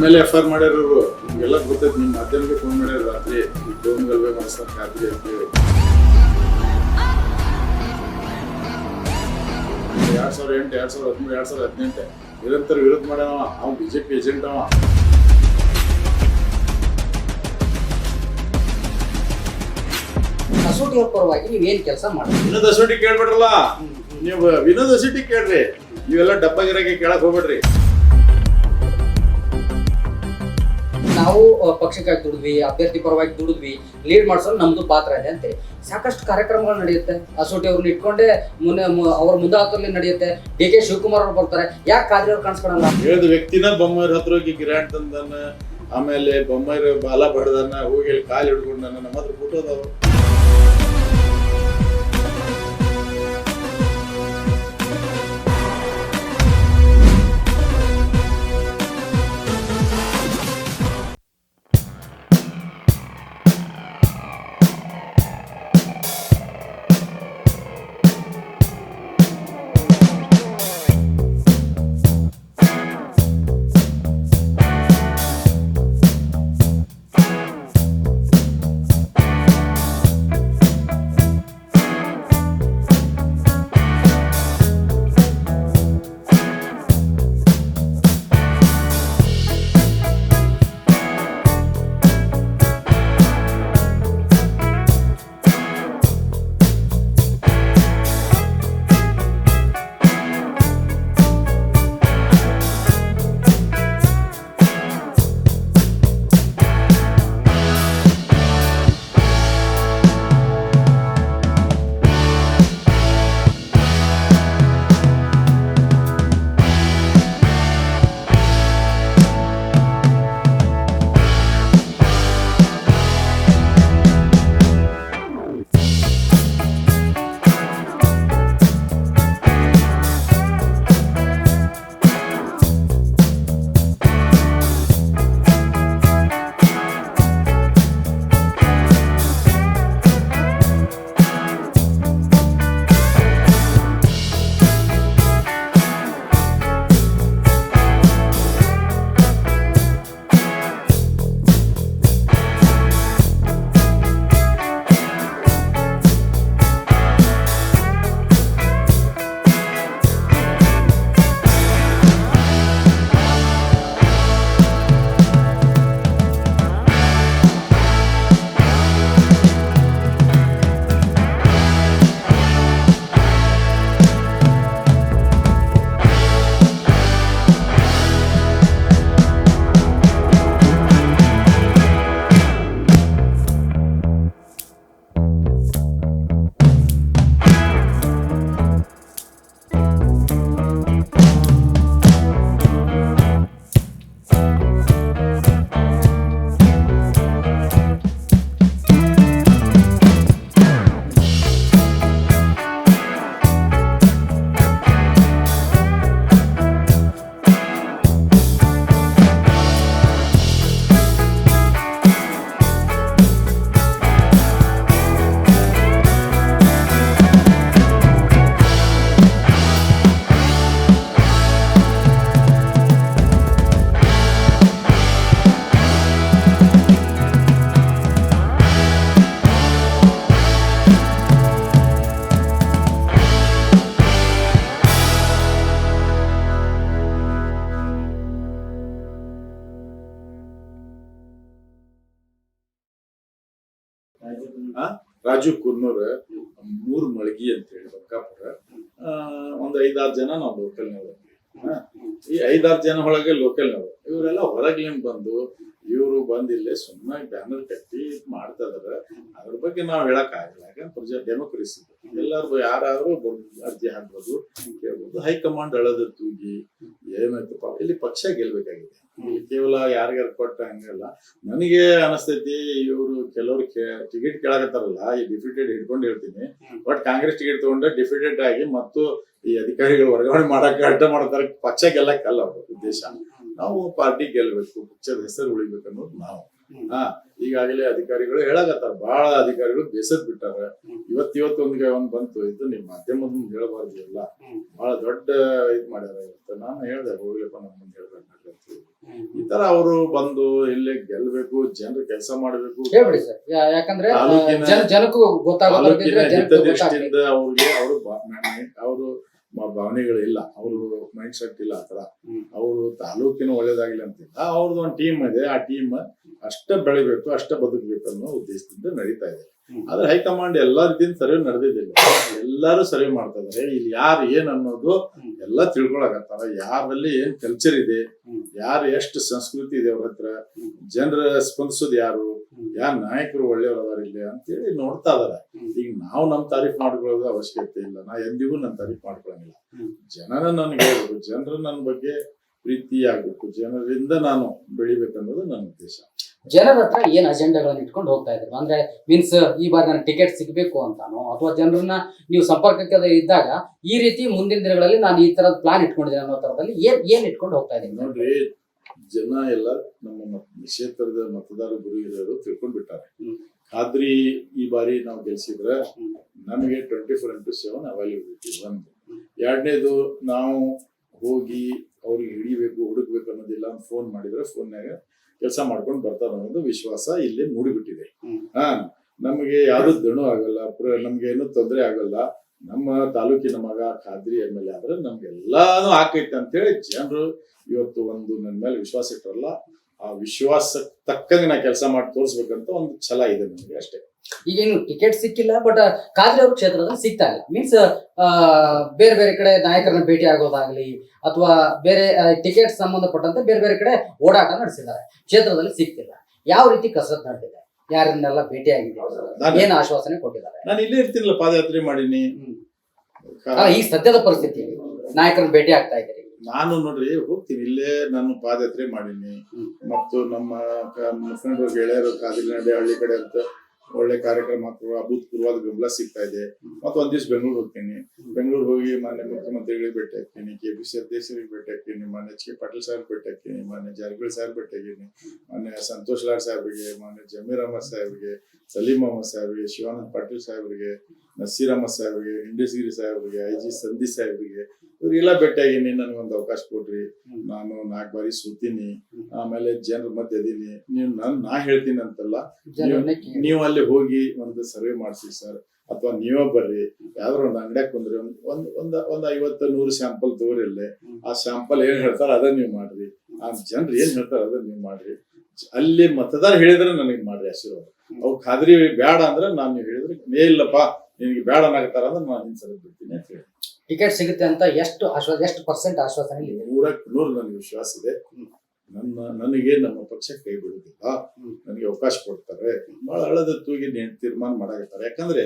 ಮೇಲೆ FIR ಮಾಡ್ಯಾರ ನಿಮ್ಗೆಲ್ಲ ಗೊತ್ತೈತಿ. ನಿಮ್ ಮಾಧ್ಯಮಕ್ಕೆ ಫೋನ್ ಮಾಡ್ಯಾರ ರಾತ್ರಿ ಡ್ರೋನ್ ಗಲ್ಬೆ ಮಾಡ್ಸಕ್ ಖಾತ್ರಿ ಅಂತೇಳಿ 2008 2013 2018 ನಿರಂತರ ವಿರೋಧ ಮಾಡ್ಯಾವ. ಅವ್ನು BJP ಏಜೆಂಟ್ ಅವ. ಅಸೋಟಿ ಅವ್ರ ಪರವಾಗಿ ನೀವೇನ್ ಕೆಲಸ ಮಾಡಿ ವಿನೋದ್ ಅಸೋಟಿ ಕೇಳ್ಬಿಡ್ರಲ್ಲ ನೀವು. ವಿನೋದ್ ಅಸೋಟಿ ಕೇಳ್ರಿ, ನೀವೆಲ್ಲ ಡಬ್ಬಗಿರಾಗೆ ಕೇಳಕ್ ಹೋಗ್ಬೇಡ್ರಿ. ನಾವು ಪಕ್ಷಕ್ಕಾಗಿ ದುಡಿದ್ವಿ, ಅಭ್ಯರ್ಥಿ ಪರವಾಗಿ ದುಡಿದ್ವಿ, ಲೀಡ್ ಮಾಡ್ಸೋದು ನಮ್ದು ಪಾತ್ರ ಇದೆ ಅಂತೇಳಿ ಸಾಕಷ್ಟು ಕಾರ್ಯಕ್ರಮಗಳು ನಡೆಯುತ್ತೆ. ಅಸೋಟಿ ಅವ್ರನ್ನ ಇಟ್ಕೊಂಡೆ ಅವ್ರ ಮುಂದಾಳತ್ವದಲ್ಲಿ ನಡೆಯುತ್ತೆ. DK ಶಿವಕುಮಾರ್ ಅವ್ರು ಬರ್ತಾರೆ, ಯಾಕೆ ಕಾದ್ರಿ ಅವ್ರು ಕಾಣಿಸ್ಕೊಳಲ್ಲ? ಹೇಳಿದ ವ್ಯಕ್ತಿನ ಬೊಮ್ಮಾಯಿರ ಹತ್ರ ಹೋಗಿ ಗಿರಾಂಟ್ ತಂದನ್ನ, ಆಮೇಲೆ ಬೊಮ್ಮಾಯಿರ ಬಾಲ ಬಡ್ದನ್ನ, ಹೋಗಿ ಅಲ್ಲಿ ಕಾಲು ಹಿಡ್ಕೊಂಡನ್ನ. ನಮ್ಮ ಹತ್ರ ಫೋಟೋ ಅದಾವ. ರಾಜು ಕುರ್ನೂರ್, ಮೂರ್ ಮಳಗಿ ಅಂತ ಹೇಳಿ ಬಕ್ಕಾಪುರ. ಒಂದ್ 5-6 ಜನ ನಾವು ಲೋಕಲ್ನವ್ರು. ಈ 5-6 ಜನ ಒಳಗೆ ಲೋಕಲ್ನವ್ರು. ಇವರೆಲ್ಲ ಹೊರಗ್ಲಿಂದ ಬಂದು ಇವರು ಬಂದಿಲ್ಲೇ ಸುಮ್ಮನೆ ಬ್ಯಾನರ್ ಕಟ್ಟಿ ಮಾಡ್ತಾ ಇದಾರೆ. ಅದ್ರ ಬಗ್ಗೆ ನಾವ್ ಹೇಳಕ್ ಆಗಿಲ್ಲ. ಯಾಕಂದ್ರೆ ಡೆಮೋಕ್ರಸಿ ಎಲ್ಲಾರು ಯಾರಾದ್ರೂ ಅರ್ಜಿ ಹಾಕ್ಬೋದು, ಕೇಳ್ಬೋದು. ಹೈಕಮಾಂಡ್ ಅಳದ ತೂಗಿ ಏನಾಯ್ತಪ್ಪ, ಇಲ್ಲಿ ಪಕ್ಷ ಗೆಲ್ಬೇಕಾಗಿದೆ. ಇಲ್ಲಿ ಕೇವಲ ಯಾರಿಗಾರು ಕೊಟ್ಟ ಹಂಗಲ್ಲ. ನನಗೆ ಅನಸ್ತೈತಿ ಇವರು ಕೆಲವ್ರು ಟಿಕೆಟ್ ಕೇಳಾಕತ್ತಾರಲ್ಲ, ಈ ಡಿಫಿಟೆಡ್ ಹಿಡ್ಕೊಂಡು ಹೇಳ್ತೀನಿ. ಬಟ್ ಕಾಂಗ್ರೆಸ್ ಟಿಕೆಟ್ ತಗೊಂಡ್ರೆ ಡಿಫಿಟೆಡ್ ಆಗಿ ಮತ್ತು ಈ ಅಧಿಕಾರಿಗಳು ವರ್ಗಾವಣೆ ಮಾಡಕ್ಕೆ ಅಡ್ಡ ಮಾಡ್ತಾರೆ. ಪಕ್ಷ ಗೆಲ್ಲಕ್ಕಲ್ಲ ಅವ್ರ ಉದ್ದೇಶ. ನಾವು ಪಾರ್ಟಿ ಗೆಲ್ಬೇಕು, ಪಕ್ಷದ ಹೆಸರು ಉಳಿಬೇಕು ಅನ್ನೋದು ನಾವು. ಈಗಾಗಲೇ ಅಧಿಕಾರಿಗಳು ಹೇಳಾಕತ್ತಾರ, ಬಹಳ ಅಧಿಕಾರಿಗಳು ಬೇಸದ್ ಬಿಟ್ಟಾರ. ಇವತ್ತು ಒಂದ್ ಬಂತು, ಇದು ನಿಮ್ ಮಾಧ್ಯಮದ ಮುಂದೆ ಹೇಳಬಾರ್ದು, ಎಲ್ಲ ಬಹಳ ದೊಡ್ಡ ಇದ್ ಮಾಡ್ಯಾರ. ಇವತ್ತು ನಾನು ಹೇಳ್ದೆ, ಹೋಗ್ಲಿಪ್ಪ ನಮ್ಮ ಮುಂದೆ ಹೇಳ್ಬೇಕು. ಈ ತರ ಅವರು ಬಂದು ಇಲ್ಲೇ ಗೆಲ್ಬೇಕು, ಜನರು ಕೆಲಸ ಮಾಡಬೇಕು, ಹೇಳ್ಬಿಡಿ ಸರ್, ಯಾಕಂದ್ರೆ ತಾಲೂಕಿನ- ಜನಕ್ಕೂ ತಾಲೂಕಿನ ಗೊತ್ತಾಗೋದ್ರಿಂದ ಹಿತದೃಷ್ಟಿಯಿಂದ ಅವ್ರಿಗೆ ಅವರು ಭಾವನೆಗಳು ಇಲ್ಲ, ಅವರು ಮೈಂಡ್ ಸೆಟ್ ಇಲ್ಲ ಆತರ. ಅವರು ತಾಲೂಕಿನ ಒಳ್ಳೇದಾಗಿಲ್ಲ ಅಂತಿಲ್ಲ, ಅವ್ರದ್ದು ಒಂದು ಟೀಮ್ ಇದೆ, ಆ ಟೀಮ್ ಅಷ್ಟ ಬೆಳಿಬೇಕು, ಅಷ್ಟ ಬದುಕಬೇಕು ಅನ್ನೋ ಉದ್ದೇಶದಿಂದ ನಡೀತಾ ಇದೆ. ಆದ್ರೆ ಹೈಕಮಾಂಡ್ ಎಲ್ಲಾ ರೀತಿಯಿಂದ ಸರ್ವೆ ನಡೆದಿದ್ದಿಲ್ಲ, ಎಲ್ಲಾರು ಸರ್ವೆ ಮಾಡ್ತಾ ಇದಾರೆ. ಇಲ್ಲಿ ಯಾರು ಏನ್ ಅನ್ನೋದು ಎಲ್ಲ ತಿಳ್ಕೊಳಕತ್ತಾರ, ಯಾರಲ್ಲಿ ಏನ್ ಕಲ್ಚರ್ ಇದೆ, ಯಾರು ಎಷ್ಟು ಸಂಸ್ಕೃತಿ ಇದೆ ಅವ್ರ ಹತ್ರ, ಜನರ ಸ್ಪಂದಿಸೋದು ಯಾರು ನಾಯಕರು ಒಳ್ಳೆಯವರು ಅದಾರ ಇಲ್ಲಿ ಅಂತೇಳಿ ನೋಡ್ತಾ ಇದಾರೆ. ಈಗ ನಾವು ನಮ್ ತಾರೀಫ್ ಮಾಡ್ಕೊಳ್ಳೋದು ಅವಶ್ಯಕತೆ ಇಲ್ಲ, ನಾ ಎಂದಿಗೂ ನನ್ ತಾರೀಫ್ ಮಾಡ್ಕೊಳಂಗಿಲ್ಲ. ಜನರ ನನ್ಗೆ ಹೇಳ್ಬೇಕು, ಜನರು ನನ್ನ ಬಗ್ಗೆ ಪ್ರೀತಿ ಆಗ್ಬೇಕು, ಜನರಿಂದ ನಾನು ಬೆಳಿಬೇಕನ್ನೋದು ನನ್ನ ಉದ್ದೇಶ. ಜನರ ಹತ್ರ ಏನ್ ಅಜೆಂಡಾಗಳನ್ನ ಇಟ್ಕೊಂಡು ಹೋಗ್ತಾ ಇದ್ರು, ಅಂದ್ರೆ ಮೀನ್ಸ್ ಈ ಬಾರಿ ನನಗೆ ಟಿಕೆಟ್ ಸಿಗ್ಬೇಕು ಅಂತಾನೋ, ಅಥವಾ ಜನರನ್ನ ನೀವು ಸಂಪರ್ಕಕ್ಕೆ ಇದ್ದಾಗ ಈ ರೀತಿ ಮುಂದಿನ ದಿನಗಳಲ್ಲಿ ನಾನು ಈ ತರದ ಪ್ಲಾನ್ ಇಟ್ಕೊಂಡಿದ್ದೀನಿ ಅನ್ನೋ ತರದಲ್ಲಿ ಏನ್ ಇಟ್ಕೊಂಡು ಹೋಗ್ತಾ ಇದ್ದೀನಿ? ನೋಡ್ರಿ, ಜನ ಎಲ್ಲ ನಮ್ಮ ಕ್ಷೇತ್ರದ ಮತದಾರ ಗುರು ಹಿರಿಯರು ತಿಳ್ಕೊಂಡ್ ಬಿಟ್ಟಾರೆ. ಖಾದ್ರಿ ಈ ಬಾರಿ ನಾವು ಗೆಲ್ಸಿದ್ರೆ ನಮಗೆ 24x7 ಅವೈಲಬಿಲಿಟಿ ಒಂದು. ಎರಡನೇದು, ನಾವು ಹೋಗಿ ಅವ್ರಿಗೆ ಹಿಡಿಬೇಕು, ಹುಡುಕ್ಬೇಕು ಅನ್ನೋದಿಲ್ಲ, ಫೋನ್ ಮಾಡಿದ್ರೆ ಫೋನ್ಯಾಗ ಕೆಲಸ ಮಾಡ್ಕೊಂಡು ಬರ್ತಾರ ಅನ್ನೋದು ವಿಶ್ವಾಸ ಇಲ್ಲಿ ಮೂಡಿಬಿಟ್ಟಿದೆ. ನಮಗೆ ಯಾರು ದಣು ಆಗಲ್ಲ, ನಮ್ಗೆ ಏನು ತೊಂದರೆ ಆಗಲ್ಲ. ನಮ್ಮ ತಾಲೂಕಿನ ಮಗ ಖಾದ್ರಿ MLA ಆದ್ರೆ ನಮ್ಗೆಲ್ಲಾನು ಆಕೈತೆ ಅಂತೇಳಿ ಜನರು ಇವತ್ತು ಒಂದು ನನ್ನ ಮೇಲೆ ವಿಶ್ವಾಸ ಇಟ್ರಲ್ಲ, ಆ ವಿಶ್ವಾಸ ತಕ್ಕಂಗೆ ನಾ ಕೆಲಸ ಮಾಡಿ ತೋರಿಸ್ಬೇಕಂತ ಒಂದು ಛಲ ಇದೆ ನಮ್ಗೆ ಅಷ್ಟೇ. ಈಗೇನು ಟಿಕೆಟ್ ಸಿಕ್ಕಿಲ್ಲ, ಬಟ್ ಖಾದ್ರಿ ಅವ್ರ ಕ್ಷೇತ್ರದಲ್ಲಿ ಸಿಗ್ತಾ ಇಲ್ಲ. ಮೀನ್ಸ್ ಬೇರೆ ಬೇರೆ ಕಡೆ ನಾಯಕರನ್ನ ಭೇಟಿ ಆಗೋದಾಗ್ಲಿ, ಅಥವಾ ಬೇರೆ ಟಿಕೆಟ್ ಸಂಬಂಧಪಟ್ಟಂತೆ ಬೇರೆ ಬೇರೆ ಕಡೆ ಓಡಾಟ ನಡೆಸಿದ್ದಾರೆ, ಕ್ಷೇತ್ರದಲ್ಲಿ ಸಿಗ್ತಿಲ್ಲ. ಯಾವ ರೀತಿ ಕಸರತ್ ನಡೆದಿದೆ, ಯಾರನ್ನೆಲ್ಲ ಭೇಟಿ ಆಗಿದೆ, ಏನ್ ಆಶ್ವಾಸನೆ ಕೊಟ್ಟಿದ್ದಾರೆ? ನಾನು ಇಲ್ಲೇ ಇರ್ತೀನಲ್ಲ, ಪಾದಯಾತ್ರೆ ಮಾಡೀನಿ. ಈ ಸದ್ಯದ ಪರಿಸ್ಥಿತಿ ನಾಯಕರನ್ನ ಭೇಟಿ ಆಗ್ತಾ ಇದ್ದೀರಿ? ನಾನು ನೋಡ್ರಿ ಹೋಗ್ತೀನಿ, ಇಲ್ಲೇ ನಾನು ಪಾದಯಾತ್ರೆ ಮಾಡೀನಿ. ಮತ್ತು ನಮ್ಮ ಮುಖಂಡರು ಗೆಳೆಯರು ಕಾದಿನಹಳ್ಳಿ ಹಳ್ಳಿ ಕಡೆ ಅಂತ ಒಳ್ಳೆ ಕಾರ್ಯಕ್ರಮ ಅಭೂತಪೂರ್ವವಾದ ಬೆಂಬಲ ಸಿಗ್ತಾ ಇದೆ. ಮತ್ತು ಒಂದ್ ದಿವ್ಸ ಬೆಂಗಳೂರು ಹೋಗ್ತೀನಿ. ಬೆಂಗಳೂರು ಹೋಗಿ ಮಾನ್ಯ ಮುಖ್ಯಮಂತ್ರಿಗಳಿಗೆ ಭೇಟಿ ಆಗ್ತೀನಿ, KPC ಅಧ್ಯಕ್ಷರಿಗೆ ಭೇಟಿ ಆಗ್ತೀನಿ, ಮಾನ್ಯ HK ಪಾಟೀಲ್ ಸಾಹೇಬ್ ಭೇಟಿ ಆಗ್ತೀನಿ, ಮಾನ್ಯ ಜಾರಕಿಹೊಳಿ ಸಾಹೇಬ್ ಭೇಟಿ ಆಗಿದ್ದೀನಿ, ಮಾನ್ಯ ಸಂತೋಷ್ ಲಾಡ್ ಸಾಹೇಬ್ರಿಗೆ, ಮಾನ್ಯ ಜಮೀರ್ ಅಹಮದ್ ಸಾಹೇಬ್ರಿಗೆ, ಸಲೀಂ ಅಹಮದ್ ಸಾಹೇಬ್ರಿಗೆ, ಶಿವಾನಂದ ಪಾಟೀಲ್ ಸಾಹೇಬ್ರಿಗೆ, ನಸೀರ್ ಅಹಮದ್ ಸಾಹೇಬ್ರಿಗೆ, ಹಿಂಡಸಿಗಿರಿ ಸಾಹೇಬ್ರಿಗೆ, IG ಸಂಧಿ ಸಾಹೇಬ್ರಿಗೆ, ಇವ್ರಿಗೆಲ್ಲ ಭೇಟಿ ಆಗಿನಿ. ನನಗೊಂದು ಅವಕಾಶ ಕೊಡ್ರಿ, ನಾನು 4 ಬಾರಿ ಸೋತೀನಿ, ಆಮೇಲೆ ಜನರ ಮಧ್ಯೆ ಅದೀನಿ, ನೀವು ನಾ ಹೇಳ್ತೀನಿ ಅಂತಲ್ಲ, ನೀವು ಅಲ್ಲಿ ಹೋಗಿ ಒಂದು ಸರ್ವೆ ಮಾಡಿಸಿ ಸರ್, ಅಥವಾ ನೀವೇ ಬರ್ರಿ, ಯಾವ್ದಾರ ಒಂದು ಅಂಗಡಿಯಾಗ ಕುಂದ್ರಿ, ಒಂದ್ 50-100 ಸ್ಯಾಂಪಲ್ ತಗೋರಿ, ಅಲ್ಲೇ ಆ ಸ್ಯಾಂಪಲ್ ಏನ್ ಹೇಳ್ತಾರ ಅದನ್ನ ನೀವು ಮಾಡ್ರಿ, ಆ ಜನರು ಏನ್ ಹೇಳ್ತಾರ ಅದನ್ನ ನೀವು ಮಾಡ್ರಿ. ಅಲ್ಲಿ ಮತದಾರ ಹೇಳಿದ್ರೆ ನನಗೆ ಮಾಡ್ರಿ ಆಶೀರ್ವಾದ. ಅವ್ ಖಾದ್ರಿ ಬೇಡ ಅಂದ್ರೆ ನೀವು ಹೇಳಿದ್ರೆ ಇಲ್ಲಪ್ಪ ನಿನಗೆ ಬೇಡ ಅನ್ನಕತ್ತಾರ ಅಂದ್ರೆ ನಾನು ಹಿಂಸರಿ ಬಿಡ್ತೀನಿ ಅಂತ ಹೇಳಿ. ಟಿಕೆಟ್ ಸಿಗುತ್ತೆ ಅಂತ ಎಷ್ಟು ಪರ್ಸೆಂಟ್ ಆಶ್ವಾಸನೆ ಇದೆ? 100% ನನಗೆ ವಿಶ್ವಾಸ ಇದೆ. ನನಗೆ ನಮ್ಮ ಪಕ್ಷ ಕೈ ಬಿಡುದಿಲ್ಲ, ನನಗೆ ಅವಕಾಶ ಕೊಡ್ತಾರೆ. ಬಹಳ ಹಳದ ತೂಗಿ ತೀರ್ಮಾನ ಮಾಡಾಕತ್ತಾರೆ. ಯಾಕಂದ್ರೆ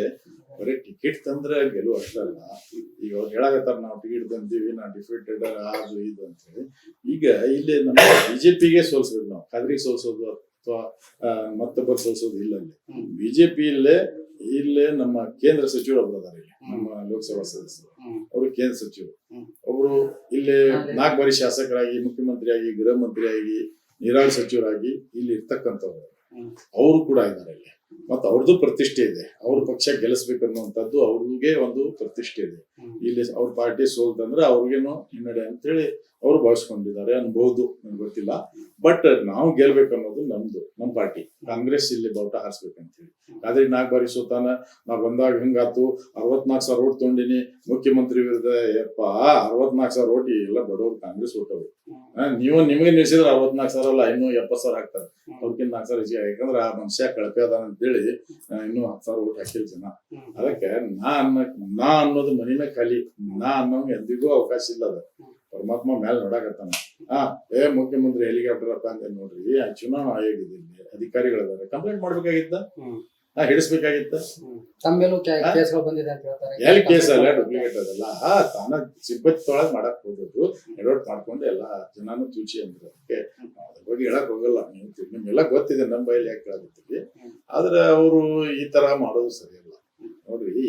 ಬರೀ ಟಿಕೆಟ್ ತಂದ್ರೆ ಗೆಲುವು ಅಷ್ಟಲ್ಲ. ಈಗ ಅವ್ರು ಹೇಳಾಕತ್ತಾರ, ನಾವು ಟಿಕೆಟ್ ತಂದೀವಿ, ನಾವು ಡಿಫೀಟೆಡ್ ಅದು ಇದು ಅಂತ ಹೇಳಿ. ಈಗ ಇಲ್ಲಿ ನಮ್ಮ BJPಗೆ ಸೋಲ್ಸ್ಬೇಕು, ನಾವು ಖಾದ್ರಿಗೆ ಸೋಲ್ಸೋದು ಅಥವಾ ಮತ್ತೊಬ್ಬರು ಸೋಲ್ಸೋದು ಇಲ್ಲ. ಅಲ್ಲಿ BJP ಇಲ್ಲೇ ನಮ್ಮ ಕೇಂದ್ರ ಸಚಿವರು ಒಬ್ರು ಅದಾರ, ಇಲ್ಲಿ ನಮ್ಮ ಲೋಕಸಭಾ ಸದಸ್ಯರು, ಅವರು ಕೇಂದ್ರ ಸಚಿವರು. ಒಬ್ರು ಇಲ್ಲಿ 4 ಬಾರಿ ಶಾಸಕರಾಗಿ, ಮುಖ್ಯಮಂತ್ರಿಯಾಗಿ, ಗೃಹ ಮಂತ್ರಿಯಾಗಿ, ನೀರಾವರಿ ಸಚಿವರಾಗಿ ಇಲ್ಲಿ ಇರ್ತಕ್ಕಂಥವ್ರು, ಅವರು ಕೂಡ ಇದ್ದಾರೆ ಇಲ್ಲಿ. ಮತ್ತು ಅವ್ರದ್ದು ಪ್ರತಿಷ್ಠೆ ಇದೆ, ಅವ್ರ ಪಕ್ಷ ಗೆಲ್ಲಿಸ್ಬೇಕನ್ನುವಂಥದ್ದು ಅವ್ರಿಗೆ ಒಂದು ಪ್ರತಿಷ್ಠೆ ಇದೆ. ಇಲ್ಲಿ ಅವ್ರ ಪಾರ್ಟಿ ಸೋಲ್ತಂದ್ರೆ ಅವ್ರಿಗೇನು ಹಿನ್ನಡೆ ಅಂತೇಳಿ ಅವ್ರು ಭಾವಿಸ್ಕೊಂಡಿದ್ದಾರೆ ಅನ್ಬಹುದು, ನನ್ಗೆ ಗೊತ್ತಿಲ್ಲ. ಬಟ್ ನಾವು ಗೆಲ್ಬೇಕನ್ನೋದು ನಮ್ಮ ಪಾರ್ಟಿ. ಕಾಂಗ್ರೆಸ್ ಇಲ್ಲಿ ಬಾವುಟ ಹಾರಿಸ್ಬೇಕಂತ ಹೇಳಿ. ಆದ್ರೆ 4 ಬಾರಿ ಸೋತಾನ, ನಾವ್ ಬಂದಾಗ ಹಿಂಗಾತು, 64,000 ಓಟ್ ತೊಗೊಂಡಿನಿ ಮುಖ್ಯಮಂತ್ರಿ ವಿರುದ್ಧ. ಯಪ್ಪ, 64,000 ಓಟ್ ಎಲ್ಲ ಬಡವರು ಕಾಂಗ್ರೆಸ್ ಓಟವು. ನಿಮಗೆ ನಿಲ್ಸಿದ್ರೆ 64,000 ಅಲ್ಲ, ಇನ್ನೂ 70,000 ಹಾಕ್ತಾರೆ. ಅವ್ರಕ್ಕಿಂತ 4,000 ಹೆಚ್ಚಿಗೆ. ಯಾಕಂದ್ರೆ ಆ ಮನುಷ್ಯ ಕಳಪೆ ಅದಾನ ಅಂತೇಳಿ ಇನ್ನೂ 10,000 ಓಟ್ ಹಾಕಿಲ್ಲ ಜನ. ಅದಕ್ಕೆ ನಾ ಅನ್ನೋದು ಮನಿನ ಖಾಲಿ, ನಾ ಅನ್ನೋಂಗೆ ಎಂದಿಗೂ ಅವಕಾಶ ಇಲ್ಲ. ಅದ ಪರಮಾತ್ಮ ಮೇಲೆ ನೋಡಾಕತ್ತಾನ. ಮುಖ್ಯಮಂತ್ರಿ ಹೆಲಿಕಾಪ್ಟರ್ ಅಪ್ಪ ಅಂತ ನೋಡ್ರಿ, ಚುನಾವಣಾ ಆಯೋಗ ಇದೆ, ಅಧಿಕಾರಿಗಳಿದ್ದಾರೆ, ಕಂಪ್ಲೇಂಟ್ ಮಾಡ್ಬೇಕಾಗಿತ್ತ, ಹಿಡಿಸ್ಬೇಕಾಗಿತ್ತ. ಎಲ್ಲಿ ಕೇಸ್ ಅಲ್ಲ, ಡೂಪ್ಲಿಕೇಟ್ ಅದಲ್ಲ. ತಾನ ಸಿಬ್ಬತ್ತಿ ತೊಳಗ್ ಮಾಡಕ್ ಹೋಗೋದು, ಎಡವಟ್ ಮಾಡ್ಕೊಂಡು ಎಲ್ಲಾ ಜನಾನು ತೂಚಿ ಅಂದ್ರೆ ಅದಕ್ಕೆ ಅದ್ರ ಬಗ್ಗೆ ಹೇಳಕ್ ಹೋಗಲ್ಲ. ನಿಮ್ಗೆಲ್ಲ ಗೊತ್ತಿದೆ, ನಮ್ಮ ಬೈಲಿ ಯಾಕೆ ಕೇಳಾಕತ್ತೀವಿ. ಆದ್ರೆ ಅವರು ಈ ತರ ಮಾಡೋದು ಸರಿಯಲ್ಲ. ನೋಡ್ರಿ,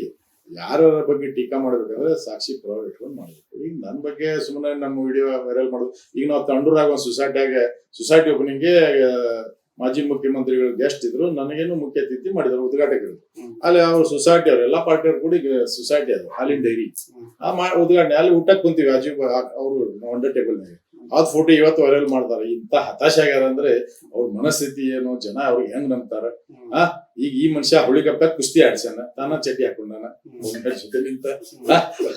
ಯಾರ ಬಗ್ಗೆ ಟೀಕಾ ಮಾಡ್ಬೇಕಂದ್ರೆ ಸಾಕ್ಷಿ ಪುರಾವೆ ಇಟ್ಕೊಂಡು ಮಾಡ್ಬೇಕು. ಈಗ ನನ್ನ ಬಗ್ಗೆ ಸುಮ್ಮನೆ ನಮ್ಮ ವಿಡಿಯೋ ವೈರಲ್ ಮಾಡೋದು. ಈಗ ನಾವು ತಂಡೂರಾಗ ಒಂದು ಸೊಸೈಟಿ ಓಪನಿಂಗ್ಗೆ ಮಾಜಿ ಮುಖ್ಯಮಂತ್ರಿಗಳು ಗೆಸ್ಟ್ ಇದ್ರು, ನನಗೇನು ಮುಖ್ಯ ಅತಿಥಿ ಮಾಡಿದ್ರು, ಉದ್ಘಾಟಕರು. ಅಲ್ಲಿ ಅವ್ರ ಸೊಸೈಟಿ ಅವ್ರು ಎಲ್ಲಾ ಪಾರ್ಟಿಯವ್ರು ಕೂಡಿ ಸೊಸೈಟಿ ಅದು ಹಾಲಿನ ಡೈರಿ, ಆ ಉದ್ಘಾಟನೆ ಅಲ್ಲಿ ಊಟಕ್ಕೆ ಕುಂತೀವಿ. ಅವ್ರು ಒಂದೇ ಟೇಬಲ್ನಾಗ ಅದ್ ಫೋಟೋ ಇವತ್ತು ವೈರಲ್ ಮಾಡ್ತಾರೆ. ಇಂತ ಹತಾಶೆ ಆಗ್ಯಾರ ಅಂದ್ರೆ ಅವ್ರ ಮನಸ್ಥಿತಿ ಏನು, ಜನ ಅವ್ರಿಗೆ ಹೆಂಗ್ ನಂಬ್ತಾರ. ಈಗ ಈ ಮನುಷ್ಯ ಹುಳಿಗಪ್ಪ ಕುಸ್ತಿ ಆಡ್ಸ್ಯಾನ, ತಾನ ಚಟಿ ಹಾಕೊಂಡಾನ ಜೊತೆ ನಿಂತ.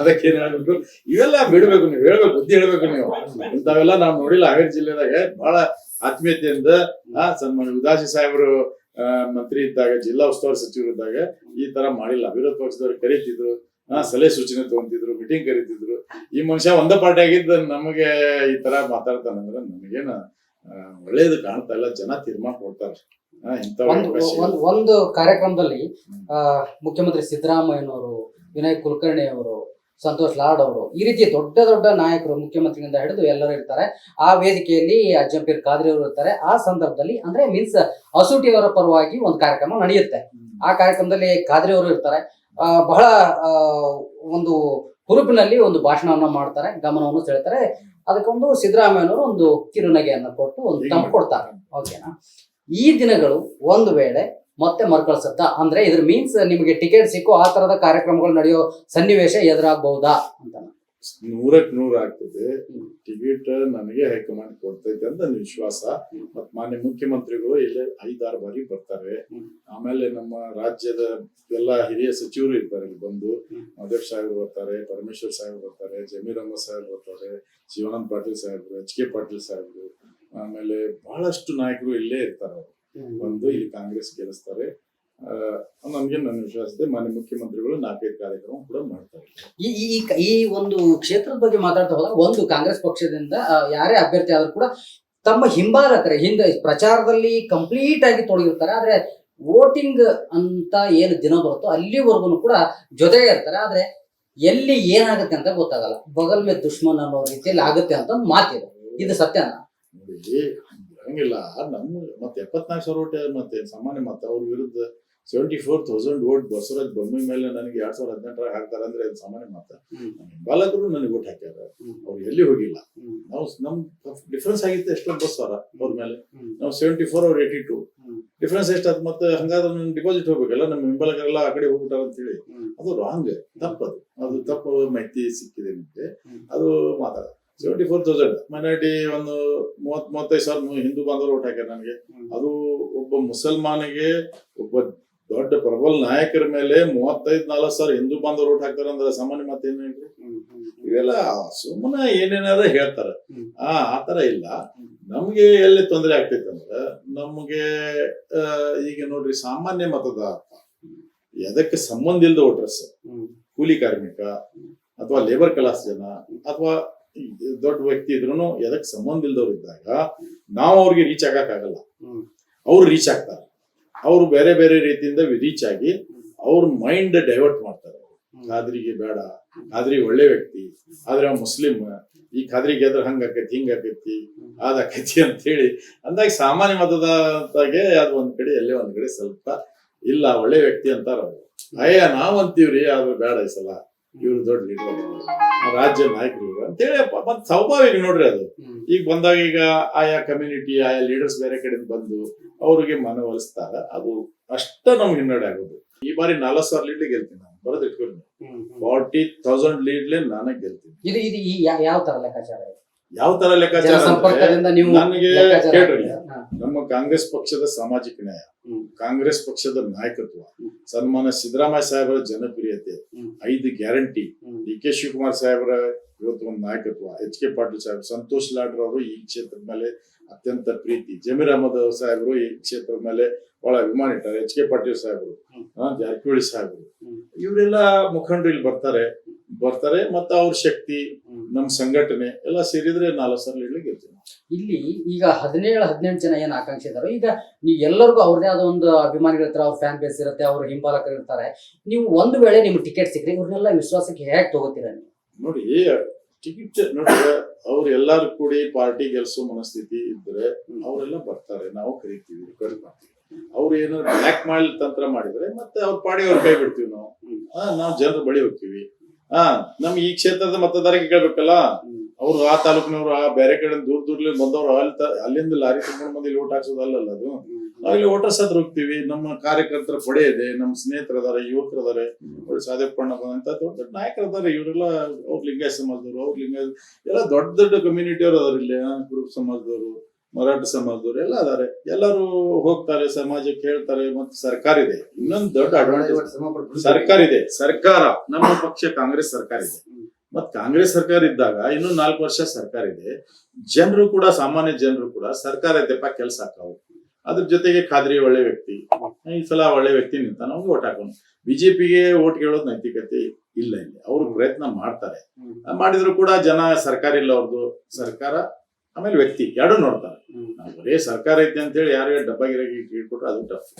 ಅದಕ್ಕೆ ಏನ್ ಹೇಳ್ಬೇಕು, ಇವೆಲ್ಲ ಬಿಡ್ಬೇಕು, ನೀವು ಹೇಳ್ಬೇಕು, ಬುದ್ಧಿ ಹೇಳ್ಬೇಕು ನೀವು. ಇಂಥವೆಲ್ಲ ನಾವ್ ನೋಡಿಲ್ಲ. ಹಾವೇರಿ ಜಿಲ್ಲೆದಾಗ ಬಹಳ ಆತ್ಮೀಯತೆಯಿಂದ ಸನ್ಮಾನ್ಯ ಉದಾಸಿ ಸಾಹೇಬರು ಮಂತ್ರಿ ಇದ್ದಾಗ, ಜಿಲ್ಲಾ ಉಸ್ತುವಾರಿ ಸಚಿವರು ಇದ್ದಾಗ ಈ ತರ ಮಾಡಿಲ್ಲ. ವಿರೋಧ ಪಕ್ಷದವ್ರು ಕರೀತಿದ್ರು, ಸಲಹೆ ಸೂಚನೆ ತಗೊಂತಿದ್ರು, ಮೀಟಿಂಗ್ ಕರೀತಿದ್ರು. ಈ ಮನುಷ್ಯ ಒಂದ ಪಾರ್ಟಿ ಆಗಿದ್ದ ನಮಗೆ ಈ ತರ ಮಾತಾಡ್ತಾನಂದ್ರ ನಮಗೇನ ಒಳ್ಳೇದು ಕಾಣ್ತಾ ಇಲ್ಲ. ಜನ ತೀರ್ಮಾನ ಕೊಡ್ತಾರೆ. ಒಂದು ಕಾರ್ಯಕ್ರಮದಲ್ಲಿ ಮುಖ್ಯಮಂತ್ರಿ ಸಿದ್ದರಾಮಯ್ಯನವರು, ವಿನಯ್ ಕುಲಕರ್ಣಿ ಅವರು, ಸಂತೋಷ್ ಲಾಡ್ ಅವರು, ಈ ರೀತಿ ದೊಡ್ಡ ದೊಡ್ಡ ನಾಯಕರು ಮುಖ್ಯಮಂತ್ರಿಯಿಂದ ಹಿಡಿದು ಎಲ್ಲರೂ ಇರ್ತಾರೆ. ಆ ವೇದಿಕೆಯಲ್ಲಿ ಅಜ್ಜಂಪೀರ್ ಖಾದ್ರಿ ಅವರು ಇರ್ತಾರೆ. ಆ ಸಂದರ್ಭದಲ್ಲಿ ಅಂದ್ರೆ ಮೀನ್ಸ್ ಅಸೂಟಿ ಅವರ ಪರವಾಗಿ ಒಂದು ಕಾರ್ಯಕ್ರಮ ನಡೆಯುತ್ತೆ. ಆ ಕಾರ್ಯಕ್ರಮದಲ್ಲಿ ಖಾದ್ರಿ ಅವರು ಇರ್ತಾರೆ. ಬಹಳ ಒಂದು ಹುರುಪಿನಲ್ಲಿ ಒಂದು ಭಾಷಣವನ್ನ ಮಾಡ್ತಾರೆ, ಗಮನವನ್ನು ಸೆಳೆತಾರೆ. ಅದಕ್ಕೊಂದು ಸಿದ್ದರಾಮಯ್ಯನವರು ಒಂದು ಕಿರುನಗೆಯನ್ನು ಕೊಟ್ಟು ಒಂದು ತಂಪು ಕೊಡ್ತಾರೆ. ಓಕೆನಾ? ಈ ದಿನಗಳು ಒಂದು ವೇಳೆ ಮತ್ತೆ ಮರುಕಳಿಸುತ್ತ ಅಂದ್ರೆ ಇದ್ರ ಮೀನ್ಸ್ ನಿಮಗೆ ಟಿಕೆಟ್ ಸಿಕ್ಕೋ ಆ ತರದ ಕಾರ್ಯಕ್ರಮಗಳು ನಡೆಯೋ ಸನ್ನಿವೇಶ ಎದುರಾಗಬಹುದಾ ಅಂತ? 100% ಆಗ್ತದೆ. ಟಿಕೆಟ್ ನನಗೆ ಹೈಕಮಾಂಡ್ ಕೊಡ್ತೈತೆ ಅಂತ ನನ್ನ ವಿಶ್ವಾಸ. ಮತ್ ಮಾನ್ಯ ಮುಖ್ಯಮಂತ್ರಿಗಳು ಇಲ್ಲೇ 5-6 ಬಾರಿ ಬರ್ತಾರೆ. ಆಮೇಲೆ ನಮ್ಮ ರಾಜ್ಯದ ಎಲ್ಲಾ ಹಿರಿಯ ಸಚಿವರು ಇರ್ತಾರೆ. ಇಲ್ಲಿ ಬಂದು ಮಧೇಶ್ ಸಾಹೇಬ್ ಬರ್ತಾರೆ, ಪರಮೇಶ್ವರ್ ಸಾಹೇಬ್ ಬರ್ತಾರೆ, ಜಮೀರ್ ಅಹಮದ್ ಸಾಹೇಬ್ ಬರ್ತಾರೆ, ಶಿವಾನಂದ ಪಾಟೀಲ್ ಸಾಹೇಬ್ರು, HK ಪಾಟೀಲ್ ಸಾಹೇಬ್ರು, ಆಮೇಲೆ ಬಹಳಷ್ಟು ನಾಯಕರು ಇಲ್ಲೇ ಇರ್ತಾರೆ. ಅವರು ಬಂದು ಇಲ್ಲಿ ಕಾಂಗ್ರೆಸ್ ಗೆಲ್ಲಿಸ್ತಾರೆ. ನನ್ಗೆ ನನ್ನ ವಿಶ್ವಾಸ ಇದೆ. ಮಾನ್ಯ ಮುಖ್ಯಮಂತ್ರಿಗಳು 4-5 ಕಾರ್ಯಕ್ರಮ ಕೂಡ ಮಾಡ್ತಾರೆ. ಈ ಒಂದು ಕ್ಷೇತ್ರದ ಬಗ್ಗೆ ಮಾತಾಡ್ತಾ ಹೋದಾಗ ಒಂದು ಕಾಂಗ್ರೆಸ್ ಪಕ್ಷದಿಂದ ಯಾರೇ ಅಭ್ಯರ್ಥಿ ಆದ್ರೂ ಕೂಡ ತಮ್ಮ ಹಿಂಬಾಲಕರ ಹಿಂದೆ ಪ್ರಚಾರದಲ್ಲಿ ಕಂಪ್ಲೀಟ್ ಆಗಿ ತೊಡಗಿರ್ತಾರೆ. ಆದ್ರೆ ವೋಟಿಂಗ್ ಅಂತ ಏನು ದಿನ ಬರುತ್ತೋ ಅಲ್ಲಿವರೆಗೂ ಕೂಡ ಜೊತೆಗೆ ಇರ್ತಾರೆ. ಆದ್ರೆ ಎಲ್ಲಿ ಏನಾಗುತ್ತೆ ಅಂತ ಗೊತ್ತಾಗಲ್ಲ. ಬಗಲ್ ಮೇ ದುಶ್ಮನ್ ಅನ್ನೋ ರೀತಿಯಲ್ಲಿ ಆಗುತ್ತೆ ಅಂತ ಒಂದು ಮಾತಿದೆ. ಇದು ಸತ್ಯನಾ? ನೋಡಿ, ಹಂಗಿಲ್ಲ. ಮತ್ತೆ 74,000 ಓಟ್ ಮತ್ತೆ ಸಾಮಾನ್ಯ ಮತ. ಅವ್ರ ವಿರುದ್ಧ 74,000 ವೋಟ್ ಬಸವರಾಜ್ ಬೊಮ್ಮಾಯಿ ಮೇಲೆ ನನಗೆ 2018 ಹಾಕ್ತಾರೆ ಅಂದ್ರೆ ಅದು ಸಾಮಾನ್ಯ ಮತ. ಬಾಲಕರು ನನಗೆ ಓಟ್ ಹಾಕ್ಯಾರ, ಅವ್ರು ಎಲ್ಲಿ ಹೋಗಿಲ್ಲ. ನಾವು ನಮ್ ಡಿಫ್ರೆನ್ಸ್ ಆಗಿತ್ತು ಎಷ್ಟೊಂದು ಬಸ್ವಾರ ಅವ್ರ ಮೇಲೆ. ನಾವು 74, ಅವ್ರು 82 ಡಿಫ್ರೆನ್ಸ್ ಎಷ್ಟಾದ್. ಮತ್ತೆ ಹಂಗಾದ್ರೆ ನನ್ ಡಿಪಾಸಿಟ್ ಹೋಗ್ಬೇಕಲ್ಲ, ನಮ್ಮ ಹಿಂಬಾಲಕರೆಲ್ಲ ಆ ಕಡೆ ಹೋಗ್ಬಿಟ್ಟಾರ ಅಂತ ಹೇಳಿ ಅದು ರಾಂಗ್, ತಪ್ಪದು. ಅದು ತಪ್ಪು ಮಾಹಿತಿ ಸಿಕ್ಕಿದೆ ನಿಮ್ಗೆ. ಅದು ಮಾತಾಡ 74,000 ಮೈನಾರಿಟಿ ಒಂದು 30-35,000 ಹಿಂದೂ ಬಾಂಧವರು ಓಟ್ ಹಾಕ್ಯಾರ ನನಗೆ. ಅದು ಒಬ್ಬ ಮುಸಲ್ಮಾನಿಗೆ ಒಬ್ಬ ದೊಡ್ಡ ಪ್ರಬಲ ನಾಯಕರ ಮೇಲೆ 35-40,000 ಹಿಂದೂ ಬಾಂಧವರು ಓಟ್ ಹಾಕ್ತಾರ ಅಂದ್ರೆ ಸಾಮಾನ್ಯ ಮತ ಏನೇನ್ರಿ? ಇವೆಲ್ಲ ಸುಮ್ಮನೆ ಏನೇನಾರ ಹೇಳ್ತಾರ. ಆತರ ಇಲ್ಲ. ನಮ್ಗೆ ಎಲ್ಲಿ ತೊಂದರೆ ಆಗ್ತೈತೆ ಅಂದ್ರೆ ನಮ್ಗೆ ಈಗ ನೋಡ್ರಿ, ಸಾಮಾನ್ಯ ಮತದಾರ ಎದಕ್ಕೆ ಸಂಬಂಧ ಇಲ್ದ ವೋಟರ್ಸ್, ಕೂಲಿ ಕಾರ್ಮಿಕ ಅಥವಾ ಲೇಬರ್ ಕ್ಲಾಸ್ ಜನ ಅಥವಾ ದೊಡ್ಡ ವ್ಯಕ್ತಿ ಇದ್ರು ಎದಕ್ ಸಂಬಂಧ ಇಲ್ದವ್ರು ಇದ್ದಾಗ ನಾವು ಅವ್ರಿಗೆ ರೀಚ್ ಆಗಕ್ಕಾಗಲ್ಲ. ಅವ್ರು ರೀಚ್ ಆಗ್ತಾರೆ. ಅವ್ರು ಬೇರೆ ಬೇರೆ ರೀತಿಯಿಂದ ರೀಚ್ ಆಗಿ ಅವ್ರ ಮೈಂಡ್ ಡೈವರ್ಟ್ ಮಾಡ್ತಾರೆ. ಖಾದ್ರಿಗೆ ಬೇಡ, ಖಾದ್ರಿ ಒಳ್ಳೆ ವ್ಯಕ್ತಿ, ಆದ್ರೆ ಮುಸ್ಲಿಂ, ಈ ಖಾದ್ರಿಗೆ ಎದ್ರ ಹಂಗಾಕೈತಿ, ಹಿಂಗಾಕೈತಿ, ಅದಾಕೈತಿ ಅಂತ ಹೇಳಿ ಅಂದಾಗ ಸಾಮಾನ್ಯ ಮತದಾರಗೆ ಅದು ಒಂದ್ ಕಡೆ ಎಲ್ಲೇ ಒಂದ್ ಕಡೆ ಸ್ವಲ್ಪ ಇಲ್ಲ ಒಳ್ಳೆ ವ್ಯಕ್ತಿ ಅಂತಾರ. ಅಯ್ಯ ನಾವ್ ಅಂತೀವ್ರಿ, ಆದ್ರೆ ಬೇಡ ಈ ಸಲ ಇವ್ರು ದೊಡ್ಡ ಲೀಡರ್, ರಾಜ್ಯ ನಾಯಕರು ಅಂತೇಳಿ ಮತ್ ಸ್ವಾಭಾವಿಕ ನೋಡ್ರಿ. ಅದು ಈಗ ಬಂದಾಗ ಈಗ ಆಯಾ ಕಮ್ಯುನಿಟಿ, ಆಯಾ ಲೀಡರ್ಸ್ ಬೇರೆ ಕಡೆಯಿಂದ ಬಂದು ಅವ್ರಿಗೆ ಮನವೊಲಿಸ್ತಾರ. ಅದು ಅಷ್ಟ ನಮ್ಗೆ ಹಿನ್ನಡೆ ಆಗೋದು. ಈ ಬಾರಿ 40,000 ಲೀಡ್ಲಿ ಗೆಲ್ತೀನಿ ನಾನು, ಬರೋದ್ ಇಟ್ಕೊಂಡು 40,000 ಲೀಡ್ಲೆ ನಾನೇ ಗೆಲ್ತೀನಿ. ಇದು ಯಾವ ತರ ಲೆಕ್ಕಾಚಾರ? ಯಾವ ತರ ಲೆಕ್ಕಾಚಾರ ನನಗೆ ಕೇಳ್ರಿ. ನಮ್ಮ ಕಾಂಗ್ರೆಸ್ ಪಕ್ಷದ ಸಾಮಾಜಿಕ ನ್ಯಾಯ, ಕಾಂಗ್ರೆಸ್ ಪಕ್ಷದ ನಾಯಕತ್ವ, ಸನ್ಮಾನ್ಯ ಸಿದ್ದರಾಮಯ್ಯ ಸಾಹೇಬರ ಜನಪ್ರಿಯತೆ, 5 ಗ್ಯಾರಂಟಿ, DK ಶಿವಕುಮಾರ್ ಸಾಹೇಬರ ಇವತ್ತು ಒಂದು ನಾಯಕತ್ವ, HK ಪಾಟೀಲ್ ಸಾಹೇಬ್, ಸಂತೋಷ್ ಲಾಡ್ರ ಅವರು ಈ ಕ್ಷೇತ್ರದ ಮೇಲೆ ಅತ್ಯಂತ ಪ್ರೀತಿ, ಜಮೀರ್ ಅಹಮದ್ ಸಾಹೇಬರು ಈ ಕ್ಷೇತ್ರದ ಮೇಲೆ ಬಹಳ ಅಭಿಮಾನ ಇಟ್ಟಾರೆ, HK ಪಾಟೀಲ್ ಸಾಹೇಬರು, ಜಾರಕಿಹೊಳಿ ಸಾಹೇಬರು, ಇವರೆಲ್ಲ ಮುಖಂಡರು ಇಲ್ಲಿ ಬರ್ತಾರೆ. ಮತ್ತೆ ಅವ್ರ ಶಕ್ತಿ, ನಮ್ ಸಂಘಟನೆ ಎಲ್ಲ ಸೇರಿದ್ರೆ 4,000 ಲೀಡ್ಲಿ ಗೆಲ್ತೀವಿ. ಇಲ್ಲಿ ಈಗ 17-18 ಜನ ಏನ್ ಆಕಾಂಕ್ಷಿ ಇದಾರೆ. ಈಗ ನೀವು ಎಲ್ಲರಿಗೂ ಅವ್ರದೇ ಆದ ಒಂದು ಅಭಿಮಾನಿಗಳಿರ್ತಾರೆ, ಅವ್ರ ಫ್ಯಾನ್ ಬೇಸ್ ಇರುತ್ತೆ, ಅವ್ರ ಹಿಂಬಾಲಕರು ಇರ್ತಾರೆ. ನೀವು ಒಂದು ವೇಳೆ ನಿಮ್ಗೆ ಟಿಕೆಟ್ ಸಿಕ್ಕರೆ ಇವ್ರನ್ನೆಲ್ಲ ವಿಶ್ವಾಸಕ್ಕೆ ಹೇಗೆ ತಗೋತೀರ ನೀವು? ನೋಡಿ, ಟಿಕೆಟ್ ನೋಡಿ, ಅವ್ರು ಎಲ್ಲಾರು ಕೂಡಿ ಪಾರ್ಟಿ ಗೆಲ್ಸೋ ಮನಸ್ಥಿತಿ ಇದ್ರೆ ಅವರೆಲ್ಲ ಬರ್ತಾರೆ, ನಾವು ಕರಿತೀವಿ, ರಿಕ್ವೆಸ್ಟ್ ಮಾಡ್ತೀವಿ. ಅವ್ರು ಏನೋ ಬ್ಲ್ಯಾಕ್ ಮೇಲ್ ತಂತ್ರ ಮಾಡಿದ್ರೆ ಮತ್ತೆ ಅವ್ರ ಪಾಡಿ ಅವ್ರ ಕೈ ಬಿಡ್ತೀವಿ. ನಾವು ಜನರ ಬಳಿ ಹೋಗ್ತೀವಿ. ನಮ್ ಈ ಕ್ಷೇತ್ರದ ಮತದಾರರಿಗೆ ಕೇಳ್ಬೇಕಲ್ಲ, ಅವ್ರು ಆ ತಾಲೂಕಿನವ್ರು ಆ ಬೇರೆ ಕಡೆ ದೂರ ಬಂದವ್ರು ಅಲ್ಲಿಂದ ಲಾರಿ ತುಂಬಿಕೊಂಡು ಬಂದು ಇಲ್ಲಿ ಓಟ್ ಹಾಕ್ಸೋದಲ್ಲ ಅದು. ನಾವಿಲ್ಲಿ ವೋಟರ್ಸ್ ಹತ್ರ ಹೋಗ್ತೀವಿ, ನಮ್ಮ ಕಾರ್ಯಕರ್ತರ ಪಡೆ ಇದೆ, ನಮ್ಮ ಸ್ನೇಹಿತರದಾರೆ, ಯುವಕರದಾರೆ, ಸಾಧೆಪ್ಪಣ್ಣ ಅಂತ ದೊಡ್ಡ ದೊಡ್ಡ ನಾಯಕರದಾರೆ. ಇವರೆಲ್ಲ ಅವ್ರ ಲಿಂಗಾಯತ ಸಮಾಜದವರು, ಅವ್ರ ಲಿಂಗಾಯತ ಎಲ್ಲ ದೊಡ್ಡ ದೊಡ್ಡ ಕಮ್ಯುನಿಟಿ ಅವ್ರು ಅದಾರ. ಇಲ್ಲಿ ಗ್ರೂಪ್ ಸಮಾಜದವರು, ಮರಾಠ ಸಮಾಜದವರು ಎಲ್ಲ ಅದಾರೆ. ಎಲ್ಲರೂ ಹೋಗ್ತಾರೆ, ಸಮಾಜಕ್ಕೆ ಹೇಳ್ತಾರೆ. ಮತ್ತೆ ಸರ್ಕಾರ ಇದೆ, ಇನ್ನೊಂದು ದೊಡ್ಡ ಅಡ್ವಾಂಟೇಜ್ ಸರ್ಕಾರ ಇದೆ. ಸರ್ಕಾರ ನಮ್ಮ ಪಕ್ಷ ಕಾಂಗ್ರೆಸ್ ಸರ್ಕಾರ ಇದೆ. ಮತ್ ಕಾಂಗ್ರೆಸ್ ಸರ್ಕಾರ ಇದ್ದಾಗ ಇನ್ನೂ 4 ವರ್ಷ ಸರ್ಕಾರ ಇದೆ. ಜನರು ಕೂಡ, ಸಾಮಾನ್ಯ ಜನರು ಕೂಡ ಸರ್ಕಾರ ಇದ್ದಪ್ಪ ಕೆಲಸ ಹಾಕಾವು. ಅದ್ರ ಜೊತೆಗೆ ಖಾದ್ರಿ ಒಳ್ಳೆ ವ್ಯಕ್ತಿ, ಈ ಸಲ ಒಳ್ಳೆ ವ್ಯಕ್ತಿ ನಿಂತ ನಮ್ಗೆ ಓಟ್ ಹಾಕೋಣ. ಬಿಜೆಪಿಗೆ ಓಟ್ ಕೇಳೋದ್ ನೈತಿಕತೆ ಇಲ್ಲ. ಇಲ್ಲಿ ಅವ್ರು ಪ್ರಯತ್ನ ಮಾಡ್ತಾರೆ, ಮಾಡಿದ್ರು ಕೂಡ ಜನ ಸರ್ಕಾರ ಇಲ್ಲ ಅವ್ರದ್ದು. ಸರ್ಕಾರ ಆಮೇಲೆ ವ್ಯಕ್ತಿ ಎರಡು ನೋಡ್ತಾರೆ. ಬರೇ ಸರ್ಕಾರ ಐತೆ ಅಂತ ಹೇಳಿ ಯಾರಿಗೆ ಡಬ್ಬ ಗಿರಾಗಿ ಇಟ್ಕೊಟ್ರೆ ಅದು ಟಫ್.